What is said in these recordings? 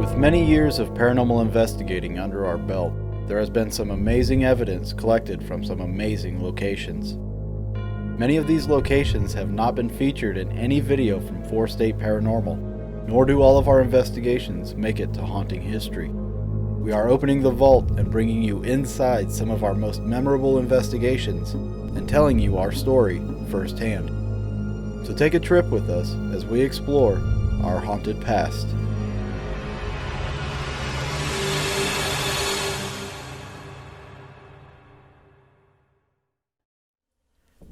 With many years of paranormal investigating under our belt, there has been some amazing evidence collected from some amazing locations. Many of these locations have not been featured in any video from 4State Paranormal, nor do all of our investigations make it to haunting history. We are opening the vault and bringing you inside some of our most memorable investigations and telling you our story firsthand. So take a trip with us as we explore our haunted past.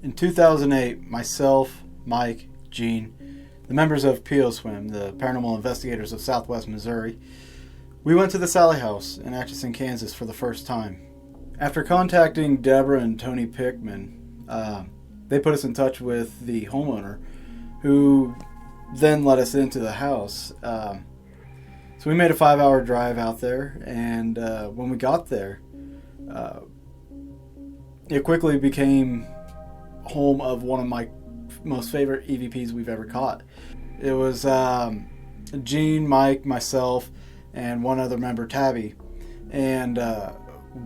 In 2008, myself, Mike, Gene, the members of POSWIM, the Paranormal Investigators of Southwest Missouri, we went to the Sallie House in Atchison, Kansas for the first time. After contacting Deborah and Tony Pickman, they put us in touch with the homeowner, who then let us into the house. So we made a 5-hour drive out there, and when we got there, it quickly became home of one of my most favorite EVPs we've ever caught. It was Gene, Mike, myself, and one other member, Tabby. And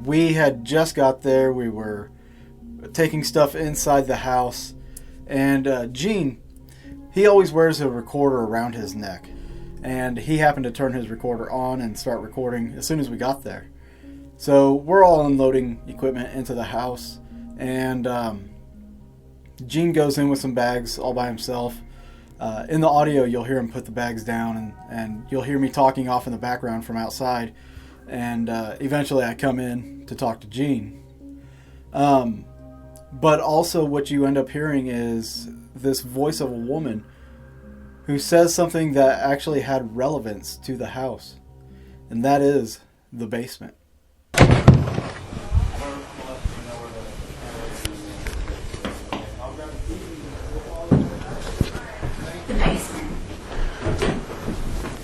we had just got there. We were taking stuff inside the house. And Gene, he always wears a recorder around his neck. And he happened to turn his recorder on and start recording as soon as we got there. So we're all unloading equipment into the house. And Gene goes in with some bags all by himself. In the audio, you'll hear him put the bags down, and you'll hear me talking off in the background from outside. And eventually I come in to talk to Gene. But also what you end up hearing is this voice of a woman who says something that actually had relevance to the house. And that is the basement.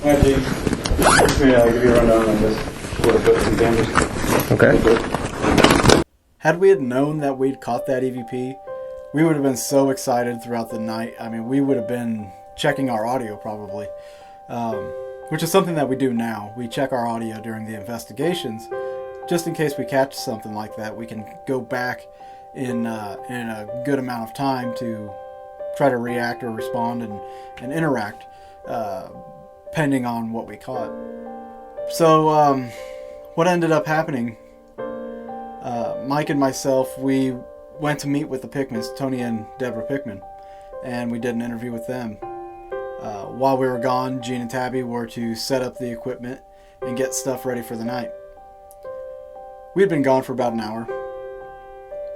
Alright, Gene. Just give you a rundown on this. Where to put some cameras. Okay. Had we had known that we'd caught that EVP, we would have been so excited throughout the night. I mean, we would have been checking our audio probably, which is something that we do now. We check our audio during the investigations, just in case we catch something like that. We can go back in a good amount of time to try to react or respond and interact, depending on what we caught. So what ended up happening, Mike and myself, we went to meet with the Pickmans, Tony and Deborah Pickman, and we did an interview with them. While we were gone, Gene and Tabby were to set up the equipment and get stuff ready for the night. We had been gone for about an hour,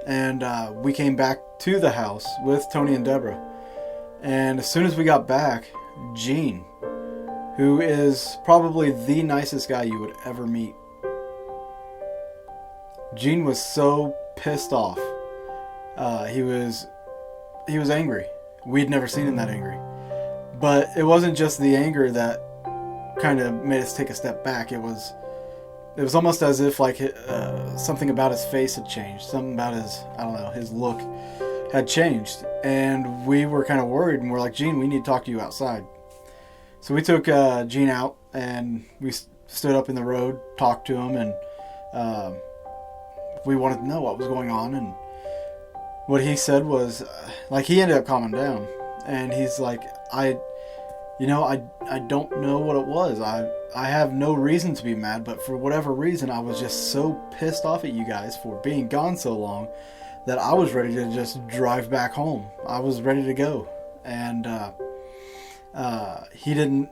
and we came back to the house with Tony and Deborah. And as soon as we got back, Gene, who is probably the nicest guy you would ever meet, Gene was so pissed off. He was angry. We'd never seen him that angry. But it wasn't just the anger that kind of made us take a step back. It was almost as if like something about his face had changed. Something about his look had changed. And we were kind of worried, and we're like, Gene, we need to talk to you outside. So we took Gene out, and we stood up in the road, talked to him, and we wanted to know what was going on. And what he said was, he ended up calming down, and he's like, I don't know what it was. I have no reason to be mad, but for whatever reason, I was just so pissed off at you guys for being gone so long that I was ready to just drive back home. I was ready to go, and he didn't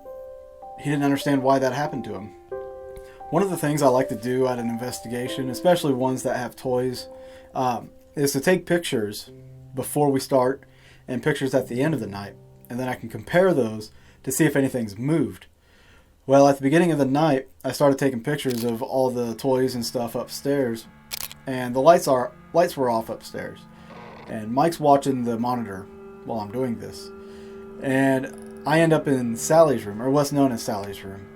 understand why that happened to him. One of the things I like to do at an investigation, especially ones that have toys, is to take pictures before we start and pictures at the end of the night, and then I can compare those to see if anything's moved. Well, at the beginning of the night, I started taking pictures of all the toys and stuff upstairs, and the lights were off upstairs, and Mike's watching the monitor while I'm doing this, and I end up in Sallie's room, or what's known as Sallie's room.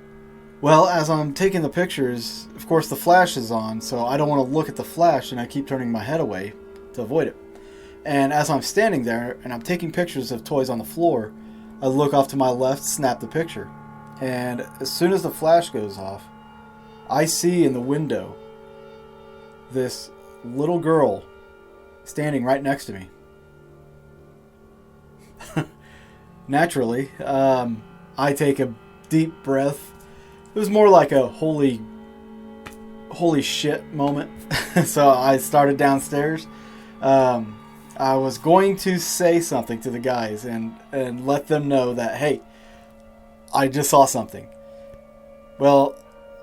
Well, as I'm taking the pictures, of course the flash is on, so I don't want to look at the flash, and I keep turning my head away to avoid it. And as I'm standing there and I'm taking pictures of toys on the floor, I look off to my left, snap the picture, And as soon as the flash goes off, I see in the window this little girl standing right next to me. Naturally, I take a deep breath. It was more like a holy shit moment. So I started downstairs. I was going to say something to the guys and let them know that, hey, I just saw something. Well,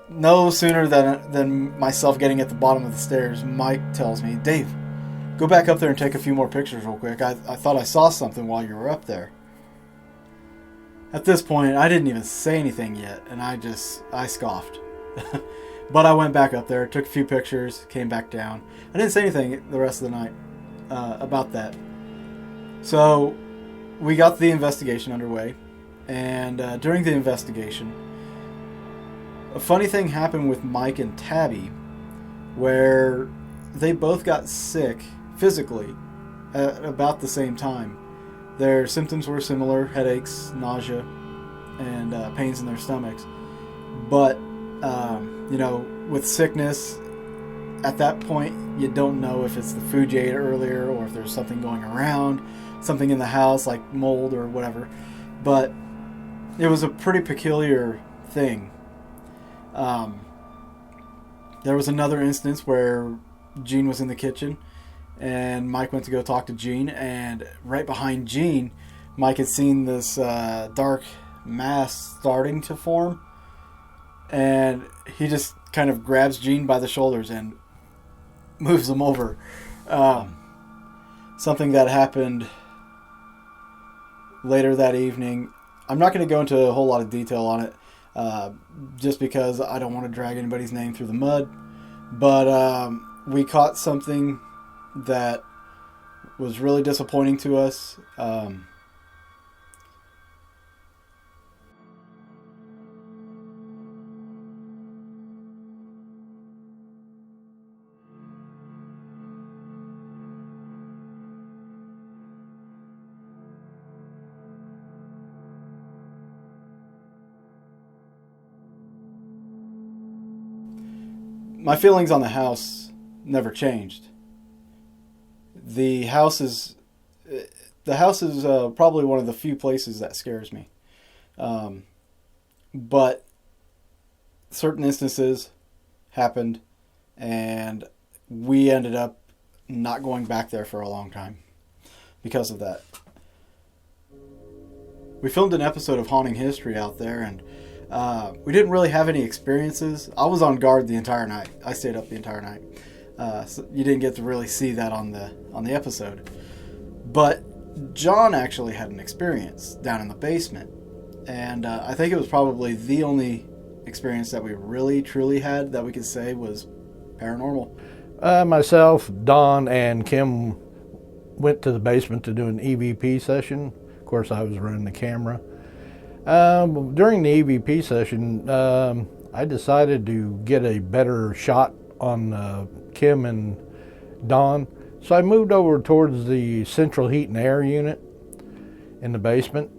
no sooner than myself getting at the bottom of the stairs, Mike tells me, Dave, go back up there and take a few more pictures real quick. I thought I saw something while you were up there. At this point, I didn't even say anything yet, and I scoffed. But I went back up there, took a few pictures, came back down. I didn't say anything the rest of the night about that. So we got the investigation underway, and during the investigation, a funny thing happened with Mike and Tabby, where they both got sick physically at about the same time. Their symptoms were similar: headaches, nausea, and pains in their stomachs. But, with sickness, at that point, you don't know if it's the food you ate earlier or if there's something going around, something in the house like mold or whatever. But it was a pretty peculiar thing. There was another instance where Gene was in the kitchen and Mike went to go talk to Gene, and right behind Gene, Mike had seen this dark mass starting to form, and he just kind of grabs Gene by the shoulders and moves him over. Something that happened later that evening. I'm not going to go into a whole lot of detail on it, just because I don't want to drag anybody's name through the mud. But we caught something that was really disappointing to us. My feelings on the house never changed. The house is probably one of the few places that scares me. But certain instances happened, and we ended up not going back there for a long time because of that. We filmed an episode of Haunting History out there, and we didn't really have any experiences. I was on guard the entire night. I stayed up the entire night. So you didn't get to really see that on the episode. But John actually had an experience down in the basement. And I think it was probably the only experience that we really, truly had that we could say was paranormal. Myself, Don, and Kim went to the basement to do an EVP session. Of course, I was running the camera. During the EVP session, I decided to get a better shot on Kim and Don. So I moved over towards the central heat and air unit in the basement.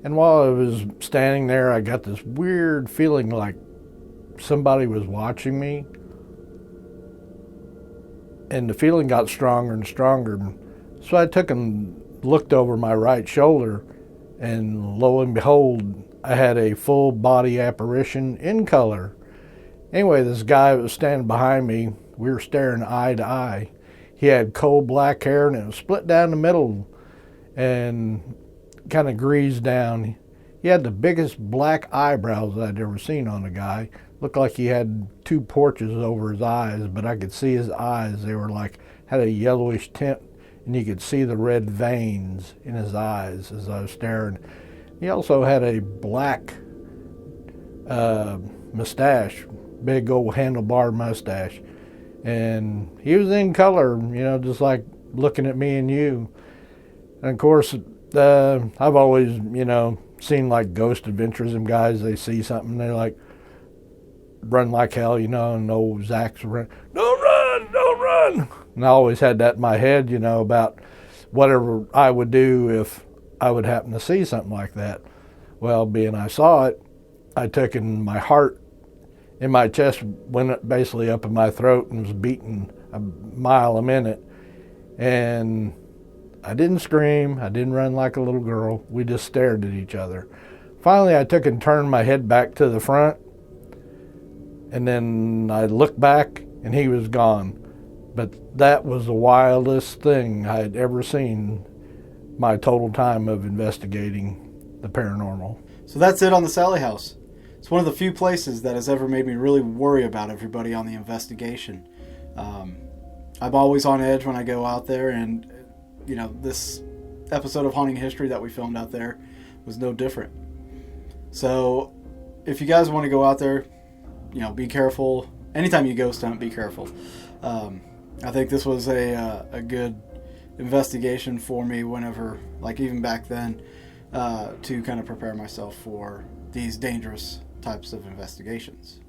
And while I was standing there, I got this weird feeling like somebody was watching me. And the feeling got stronger and stronger. So I took and looked over my right shoulder, and lo and behold, I had a full body apparition in color. Anyway, this guy was standing behind me. We were staring eye to eye. He had coal black hair, and it was split down the middle and kind of greased down. He had the biggest black eyebrows I'd ever seen on a guy. Looked like he had two porches over his eyes, but I could see his eyes. They were like, had a yellowish tint, and you could see the red veins in his eyes as I was staring. He also had a black mustache, big old handlebar mustache. And he was in color, just like looking at me and you. And of course, I've always, seen like Ghost Adventures and guys, they see something, they like run like hell, and old Zach's run, don't run. And I always had that in my head, about whatever I would do if I would happen to see something like that. Well, being I saw it, I took, and my heart in my chest went basically up in my throat and was beating a mile a minute. And I didn't scream. I didn't run like a little girl. We just stared at each other. Finally, I took and turned my head back to the front. And then I looked back, and he was gone. But that was the wildest thing I had ever seen my total time of investigating the paranormal. So that's it on the Sallie House. It's one of the few places that has ever made me really worry about everybody on the investigation. I'm always on edge when I go out there, and you know, this episode of Haunting History that we filmed out there was no different. So if you guys want to go out there, you know, be careful. Anytime you ghost hunt, be careful. I think this was a good investigation for me whenever, like even back then, to kind of prepare myself for these dangerous types of investigations.